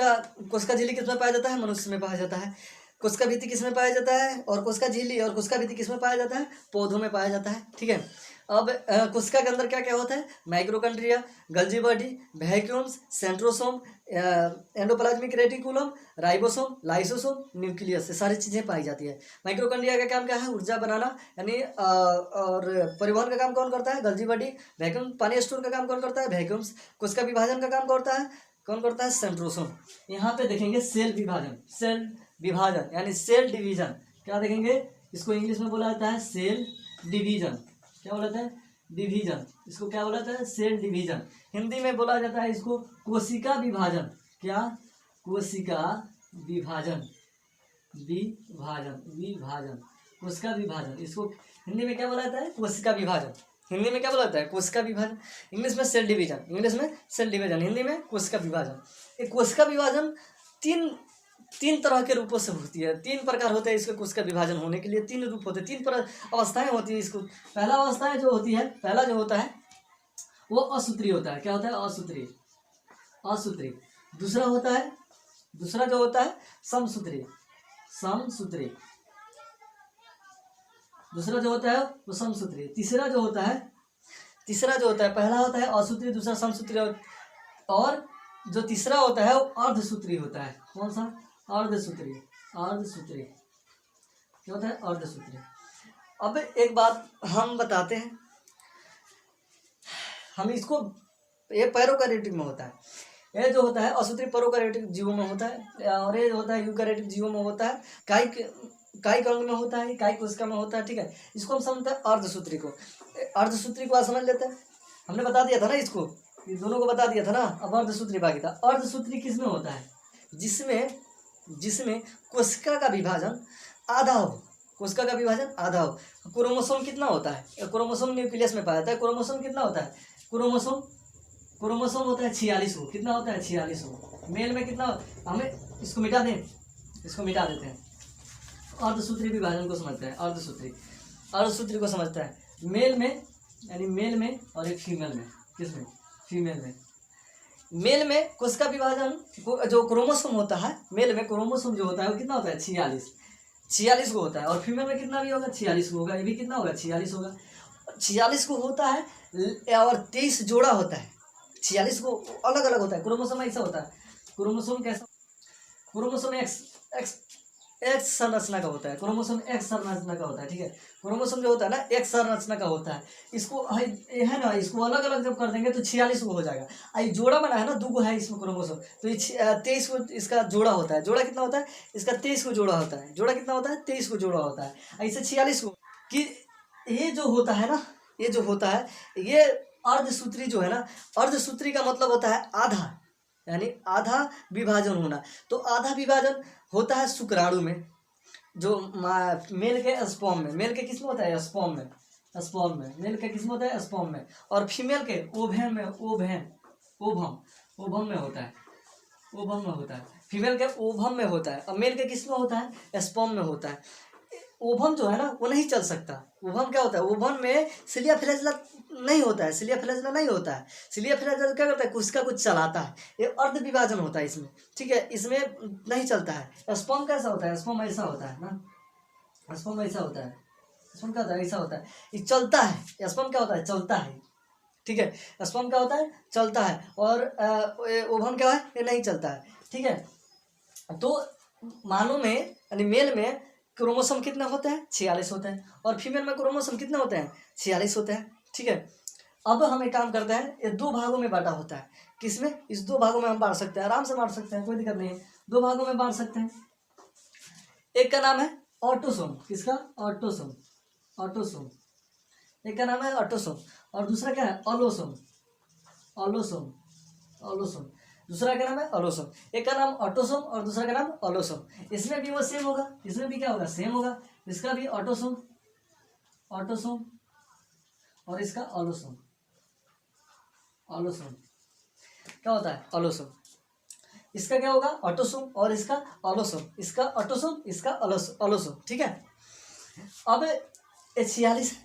कोशिका झिल्ली किसमें पाया जाता है? मनुष्य में पाया जाता है। कोशिका भित्ति किसमें पाया जाता है? और कोशिका झिल्ली और कोशिका भित्ति किसमें पाया जाता है? पौधों में पाया जाता है। ठीक है। अब कोशिका के अंदर क्या क्या होता है? माइक्रोकॉन्ड्रिया, गल्जी body, vacuums, centrosome, endoplasmic reticulum, ribosome, lysosome, nucleus, ये सारी चीज़ें पाई जाती है। माइक्रोकॉन्ड्रिया का काम क्या है? ऊर्जा बनाना, यानी और परिवहन का काम कौन करता है? गल्जी बॉडी। वैक्यूम, पानी स्टोर का काम कौन करता है? वैक्यूम्स। कोशिका विभाजन का काम कौन करता है? सेंट्रोसोम। यहाँ पे देखेंगे सेल विभाजन यानी सेल डिवीजन। क्या देखेंगे? इसको इंग्लिश में बोला जाता है सेल डिवीजन। क्या बोला जाता है? डिवीजन। इसको क्या बोला जाता है? Cell division. हिंदी में बोला जाता है इसको कोशिका विभाजन। क्या? कोशिका विभाजन। कोशिका विभाजन, इसको हिंदी में क्या बोला जाता है? कोशिका विभाजन। हिंदी में क्या बोला जाता है? कोशिका विभाजन। इंग्लिश में सेल डिवीजन, हिंदी में कोशिका विभाजन। ये कोशिका विभाजन तीन तरह के रूपों से होती है। 3 प्रकार होते हैं इसके कोशिका विभाजन होने के लिए। 3 रूप होते हैं, 3 अवस्थाएं होती है इसको। पहला जो होता है वो असूत्रीय होता है। क्या होता है? असूत्रीय। दूसरा जो होता है समसूत्रीय। दूसरा जो होता है वो समसूत्रीय। तीसरा जो होता है, पहला होता है असूत्रीय, दूसरा समसूत्रीय, और जो तीसरा होता है वो अर्धसूत्रीय होता है। कौन सा? अर्धसूत्रीय। क्या होता है? अर्धसूत्रीय। अब एक बात हम बताते हैं, हम इसको, ये पैरोकैरियोटिक में होता है। ये जो होता है असूत्रीय पैरोकैरियोटिक जीवों में होता है, और ये जो होता है यूकैरियोटिक जीवों में होता है। कायिक अंग में होता है, कायिक कोशिका में होता है। ठीक है। इसको हम समझते हैं अर्धसूत्री को। आज समझ लेते हैं। हमने बता दिया था ना इसको, ये दोनों को बता दिया था ना। अब अर्धसूत्री बाकी था। अर्धसूत्री किसमें होता है? जिसमें कोशिका का विभाजन आधा हो। क्रोमोसोम कितना होता है? क्रोमोसोम न्यूक्लियस में पाया जाता है। क्रोमोसोम कितना होता है? क्रोमोसोम होता है 46 को। कितना होता है? 46 को। मेल में कितना? हमें इसको मिटा देते हैं। अर्धसूत्री विभाजन को समझते हैं। अर्धसूत्री को समझता है मेल में और एक फीमेल में। किसमें? फीमेल में। मेल में कोशिका विभाजन जो क्रोमोसोम होता है, मेल में क्रोमोसोम जो होता है वो कितना होता है? 46 को होता है। और फीमेल में कितना भी होगा? 46 को होगा। ये भी कितना होगा? 46 होगा। 46 को होता है और 23 जोड़ा होता है। 46 को अलग अलग होता है। क्रोमोसोम ऐसा होता है। क्रोमोसोम कैसा? क्रोमोसोम एक्स संरचना का होता है। ठीक है। क्रोमोसोम जो होता है ना, एक्स संरचना का होता है। इसको है ना, इसको अलग अलग जब कर देंगे तो 46 को हो जाएगा। ये जोड़ा बना है ना, 2 है इसमें क्रोमोसोम, तो ये 23 को इसका जोड़ा होता है। जोड़ा कितना होता है इसका? 23 को जोड़ा होता है। जोड़ा कितना होता है? 23 को जोड़ा होता है। ऐसे 46 को कि ये जो होता है ना, ये अर्धसूत्री जो है ना, अर्धसूत्री का मतलब होता है आधा, यानी आधा विभाजन होना। तो आधा विभाजन होता है शुक्राणु में, जो मेल के स्पर्म में। मेल के किसमें होता है? स्पर्म में। मेल के किसमें होता है? स्पर्म में। और फीमेल के ओवम में होता है। फीमेल के ओवम में होता है। और मेल के किसमें होता है? स्पर्म में होता है। ओवम जो है ना वो नहीं चल सकता। ओवम क्या होता है? ओवम में सिलिया फ्लैजेला नहीं होता है। सिलिया फ्लैजेला क्या करता है? कोशिका को चलाता है। ये अर्ध विभाजन होता है इसमें। ठीक है। इसमें नहीं चलता है। स्पर्म कैसा होता है? स्पर्म ऐसा होता है ना। स्पर्म ऐसा होता है। स्पर्म क्या होता है? ऐसा होता है। ये चलता है। स्पर्म क्या होता है? चलता है। ठीक है। स्पर्म क्या होता है? चलता है। और ओवम क्या है? ये नहीं चलता है। ठीक है। तो मानव में यानी मेल में क्रोमोसोम कितना होता है? 46 होता है। और फीमेल में क्रोमोसोम कितना होता है? 46 होता है। ठीक है। अब हम एक काम करते हैं, ये 2 भागों में बांटा होता है। किसमें? इस 2 भागों में हम बांट सकते हैं, आराम से बांट सकते हैं, कोई दिक्कत नहीं है। 2 भागों में बांट सकते हैं। एक का नाम है ऑटोसोम। किसका? ऑटोसोम। एक का नाम है ऑटोसोम और दूसरा क्या है? अलोसोम। दूसरा का नाम है अलोसोम। एक का नाम ऑटोसोम और दूसरा का नाम अलोसोम। इसमें भी वो सेम होगा, इसमें भी क्या होगा? सेम होगा। इसका भी ऑटोसोम और इसका अलोसोम। क्या होता है? अलोसोम। इसका क्या होगा? ऑटोसोम और इसका अलोसोम। इसका ऑटोसोम, इसका अलोसोम। ठीक है। अब 46 है।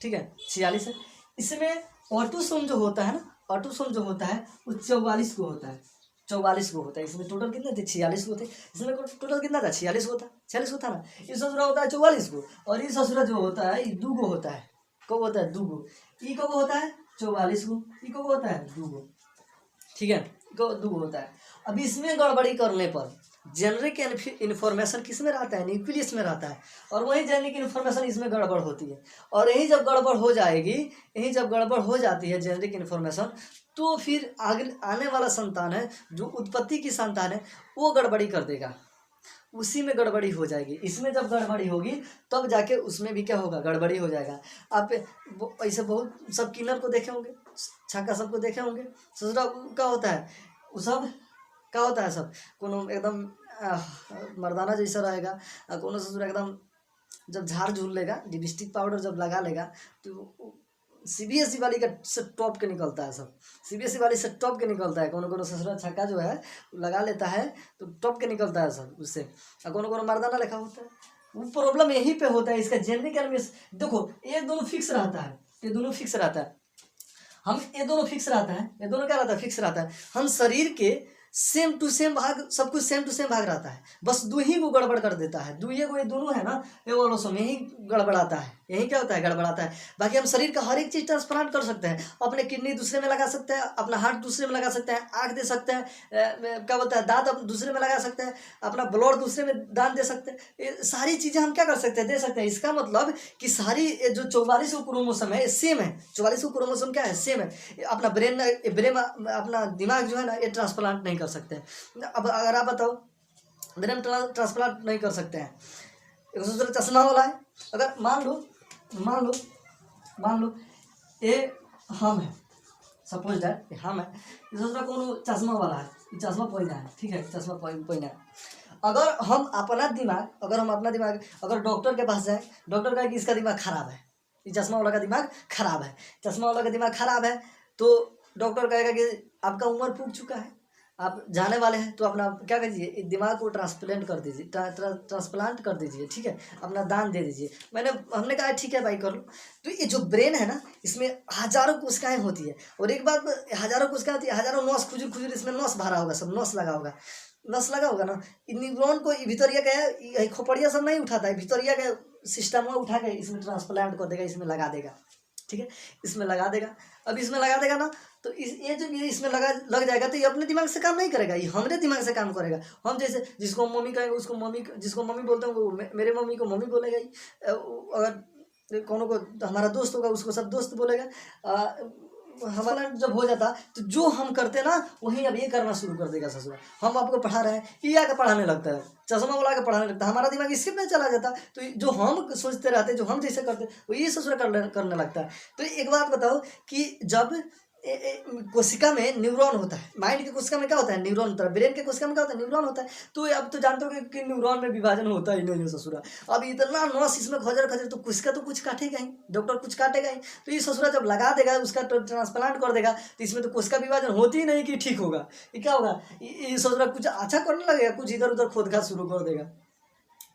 ठीक है। 46 है। इसमें ऑटोसोम जो होता है ना, वो 44 को होता है। 44 को होता है। इसमें टोटल कितने थे? 46 को थे। इसमें टोटल कितना था? 46 को था। 46 को था ना। इस ससुरा होता है 44 को, और इस ससुरा जो होता है ये 2 को होता है। कब होता है? 2 को। ई कब होता है? 44 को। ई कब होता है? 2 को। ठीक है, 2 होता है। अब इसमें गड़बड़ी करने पर जेनरिक इन्फॉर्मेशन किस में रहता है? न्यूक्लियस में रहता है, और वही जेनरिक इन्फॉर्मेशन इसमें गड़बड़ होती है। और यही जब गड़बड़ हो जाएगी, यही जब गड़बड़ हो जाती है जेनरिक इन्फॉर्मेशन, तो फिर आगे आने वाला संतान है, जो उत्पत्ति की संतान है, वो गड़बड़ी कर देगा, उसी में गड़बड़ी हो जाएगी। इसमें जब गड़बड़ी होगी तब जाके उसमें भी क्या होगा? गड़बड़ी हो जाएगा। आप ऐसे बहुत सब किन्नर को देखे होंगे, छक्का सबको देखे होंगे। ससुरा क्या होता है? वो सब क्या होता है? सब कोनो एकदम मर्दाना जैसा रहेगा, कोनो ससुरा एकदम जब झाड़ झूल लेगा, लिपस्टिक पाउडर जब लगा लेगा, तो सीबीएसई वाली का से टॉप के निकलता है। सब सीबीएसई वाली से टॉप के निकलता है। कोनो कोनो ससुरा छक्का जो है लगा लेता है तो टॉप के निकलता है सब उससे, और कोनो कोनो मर्दाना लिखा होता है। वो प्रॉब्लम यहीं पे होता है इसका जेनरिक एनिमेशन। देखो ये दोनों फिक्स रहता है, ये दोनों फिक्स रहता है। हम ये दोनों फिक्स रहता है, ये दोनों क्या रहता है? फिक्स रहता है। हम शरीर के सेम टू सेम भाग, सब कुछ सेम टू सेम भाग रहता है, बस 2 ही को गड़बड़ कर देता है। 2 को, ये दोनों है ना, ये ऑलोसोम, यही गड़बड़ाता है। यही क्या होता है? गड़बड़ाता है। बाकी हम शरीर का हर एक चीज़ ट्रांसप्लांट कर सकते हैं। अपने किडनी दूसरे में लगा सकते हैं, अपना हार्ट दूसरे में लगा सकते हैं, आँख दे सकते हैं, क्या बोलता है, दांत दूसरे में लगा सकते हैं, अपना ब्लड दूसरे में दान दे सकते हैं। ये सारी चीज़ें हम क्या कर सकते हैं? दे सकते हैं। इसका मतलब कि सारी जो 44 क्रोमोसोम है सेम है। 44 क्रोमोसोम क्या है? सेम है। अपना ब्रेन अपना दिमाग जो है ना, ये ट्रांसप्लांट नहीं कर सकते। अब अगर आप बताओ, ब्रेन ट्रांसप्लांट नहीं कर सकते हैं। एक दूसरा चश्मा वाला है, अगर मान लो ये हम है, सपोज दैट ये हम है, ये दूसरा कौन चश्मा वाला है, ये चश्मा पहना है, ठीक है, चश्मा पहना है। अगर हम अपना दिमाग अगर डॉक्टर के पास जाए, डॉक्टर कहे कि इसका दिमाग खराब है, ये चश्मा वाला का दिमाग खराब है, चश्मा वाला का दिमाग खराब है, तो डॉक्टर कहेगा कि आपका उम्र पुग चुका है, आप जाने वाले हैं, तो अपना क्या कीजिए, दिमाग को ट्रांसप्लांट कर दीजिए, ट्रांसप्लांट कर दीजिए, ठीक है, अपना दान दे दीजिए। हमने कहा ठीक है भाई कर लो। तो ये जो ब्रेन है ना, इसमें हजारों कोशिकाएं होती है, और एक बात हजारों कोशिकाएं होती है, हजारों नस खुजूर इसमें नस भरा होगा, सब नस लगा होगा ना। न्यूरॉन को भितरिया का खोपड़िया सब नहीं उठाता है, भितरिया का सिस्टम उठा के इसमें ट्रांसप्लांट कर देगा, इसमें लगा देगा, ठीक है, इसमें लगा देगा। अब इसमें लगा देगा ना, तो ये इसमें लग जाएगा, तो ये अपने दिमाग से काम नहीं करेगा, ये हमारे दिमाग से काम करेगा। हम जैसे जिसको मम्मी कहेंगे उसको मम्मी, जिसको मम्मी बोलते हैं वो मेरे मम्मी को मम्मी बोलेगा ही, अगर कोनो को हमारा दोस्त होगा उसको सब दोस्त बोलेगा। हमारा जब हो जाता तो जो हम करते ना वही अब ये करना शुरू कर देगा ससुरा। हम आपको पढ़ा रहे हैं, ये आके पढ़ाने लगता है, चश्मा वाला के पढ़ाने लगता है, हमारा दिमाग इसके में चला जाता। तो जो हम सोचते रहते, जो हम जैसे करते, वो ये ससुरा करने लगता है। तो एक बात बताओ कि जब कोशिका में न्यूरॉन होता है, माइंड की कोशिका में क्या होता है? न्यूरॉन होता है। ब्रेन के कोशिका में क्या होता है? न्यूरॉन होता है। तो अब तो जानते हो कि न्यूरॉन में विभाजन होता ही नहीं है ससुरा। अब इतना नस इसमें खजर तो कोशिका तो कुछ काटेगा ही, डॉक्टर कुछ काटेगा ही। तो ये ससुरा जब लगा देगा, उसका ट्रांसप्लांट कर देगा, तो इसमें तो कोशिका विभाजन होती ही नहीं कि ठीक होगा। ये क्या होगा? ये ससुरा कुछ अच्छा करने लगेगा, कुछ इधर उधर खोदखाद शुरू कर देगा।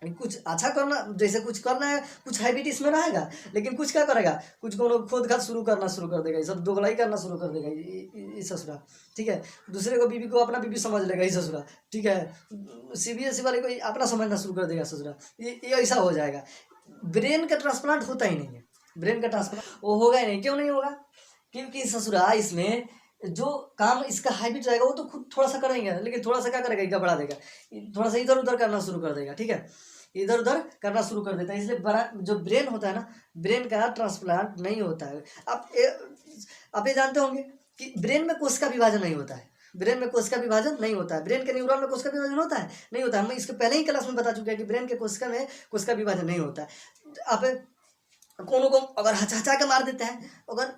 कुछ अच्छा करना, जैसे कुछ करना है, कुछ हैबिट इसमें रहेगा, लेकिन कुछ क्या करेगा, कुछ खोद खाद शुरू करना शुरू कर देगा, ये सब दोगलाई करना शुरू कर देगा ये ससुरा, ठीक है। दूसरे को बीबी को अपना बीबी समझ लेगा ये ससुरा, ठीक है। सीबीएसई वाले को अपना समझना शुरू कर देगा ससुरा, ये ऐसा हो जाएगा। ब्रेन का ट्रांसप्लांट होता ही नहीं है, ब्रेन का ट्रांसप्लांट वो होगा ही नहीं। क्यों नहीं होगा? क्योंकि ससुरा इसमें जो काम इसका हैबिट रहेगा वो तो खुद थोड़ा सा करेंगे, लेकिन थोड़ा सा क्या करेगा, गड़बड़ा देगा, थोड़ा सा इधर उधर करना शुरू कर देगा, ठीक है, इधर उधर करना शुरू कर देता है। इसलिए बड़ा जो ब्रेन होता है ना, ब्रेन का ट्रांसप्लांट नहीं होता है। आप ये जानते होंगे कि ब्रेन में कोशिका विभाजन नहीं होता है, ब्रेन में कोशिका विभाजन नहीं होता है। ब्रेन के न्यूरॉन में कोशिका विभाजन होता है? नहीं होता है। हम इसके पहले ही क्लास में बता चुके हैं कि ब्रेन के कोशिका में कोशिका विभाजन नहीं होता है। आप कोनो को अगर हचा के मार देते हैं, अगर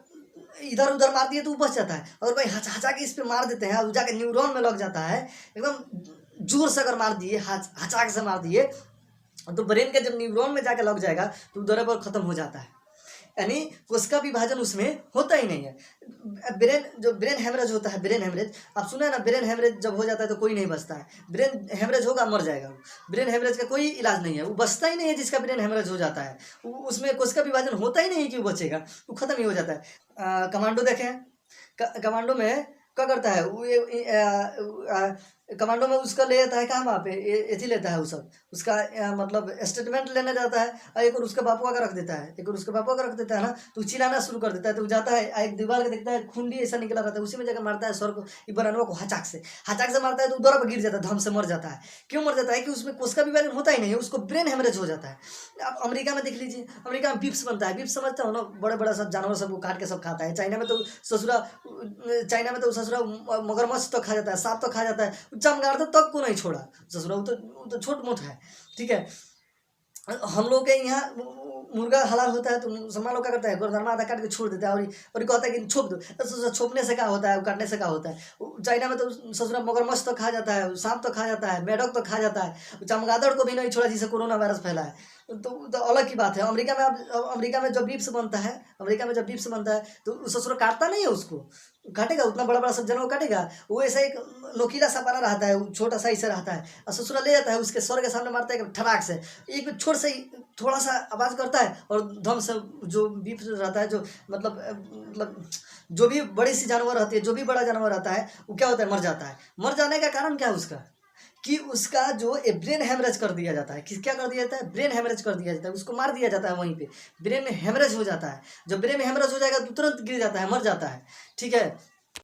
इधर उधर मार दिए तो वो बच जाता है। अगर भाई हचा के इस पे मार देते हैं और जाके न्यूरॉन में लग जाता है, एकदम जोर से अगर मार दिए, हचा के से मार दिए, तो ब्रेन के जब न्यूरॉन में जाके लग जाएगा तो उधर पर खत्म हो जाता है, यानी कोशिका विभाजन उसमें होता ही नहीं है। ब्रेन हेमरेज होता है, ब्रेन हेमरेज आप सुना है ना, ब्रेन हेमरेज जब हो जाता है तो कोई नहीं बचता है। ब्रेन हेमरेज होगा मर जाएगा वो, ब्रेन हेमरेज का कोई इलाज नहीं है, वो बचता ही नहीं है। जिसका ब्रेन हेमरेज हो जाता है उसमें कोशिका विभाजन होता ही नहीं कि वो बचेगा, वो खत्म ही हो जाता है। कमांडो देखे हैं, कमांडो में क्या करता है वो कमांडो में उसका ले जाता है कहाँ वहाँ पे एथी लेता है वो सब उसका मतलब स्टेटमेंट लेने जाता है और एक और उसके बापुआ का रख देता है, एक और उसके बापुआ का रख देता है ना, तो चिल्लाना शुरू कर देता है। तो वो जाता है एक दीवार के देखता है खून भी ऐसा निकला रहता है, उसी में जाकर मारता है सर को इब्राहिमोवा को हचाक से मारता है तो दौरा पर गिर जाता है, धम से मर जाता है। क्यों मर जाता है कि उसमें कोशिका विभाजन होता ही नहीं है, उसको ब्रेन हेमरेज हो जाता है। आप अमेरिका में देख लीजिए, अमेरिका में बीफ्स बनता है, बीफ्स समझते हो ना, बड़े बड़ा सब जानवर सबको काट के सब खाता है। चाइना में तो ससुरा मगरमच्छ तो खा जाता है, सांप तो खा जाता है, चमगादड़ तो तब को नहीं छोड़ा ससुरा, वो तो छोट मोट है। ठीक है, हम लोग के यहाँ मुर्गा हलाल होता है तो मुसलमान लोग क्या करता है, गर्दनमा आधा काट के छोड़ देता है और कहता है कि छोप दो। तो छोपने से क्या होता है, काटने से क्या होता है। चाइना में तो ससुरा मगरमच्छ तो खा जाता है, सांप तो खा जाता है, मेढक तो खा जाता है, चमगादड़ को भी नहीं छोड़ा जिससे कोरोना वायरस फैला है। तो अलग की बात है। अमेरिका में जब बीप्स बनता है, अमेरिका में जब बीप्स बनता है तो ससुरा काटता नहीं है, उसको काटेगा, उतना बड़ा बड़ा सब जानवर काटेगा, वो ऐसा एक नोकीला सा बना रहता है, छोटा सा ऐसा रहता है, और ससुरा ले जाता है उसके सर के सामने मारता है ठड़ाक से, एक छोट से ही थोड़ा सा आवाज़ करता है और धम से जो बीप रहता है, जो मतलब जो भी बड़ी सी जानवर रहती है, जो भी बड़ा जानवर रहता है वो क्या होता है, मर जाता है। मर जाने का कारण क्या है उसका, कि उसका जो ब्रेन हेमरेज कर दिया जाता है। क्या कर दिया जाता है, ब्रेन हेमरेज कर दिया जाता है, उसको मार दिया जाता है वहीं पे, ब्रेन हेमरेज हो जाता है। जब ब्रेन हेमरेज हो जाएगा तो तुरंत गिर जाता है, मर जाता है। ठीक है,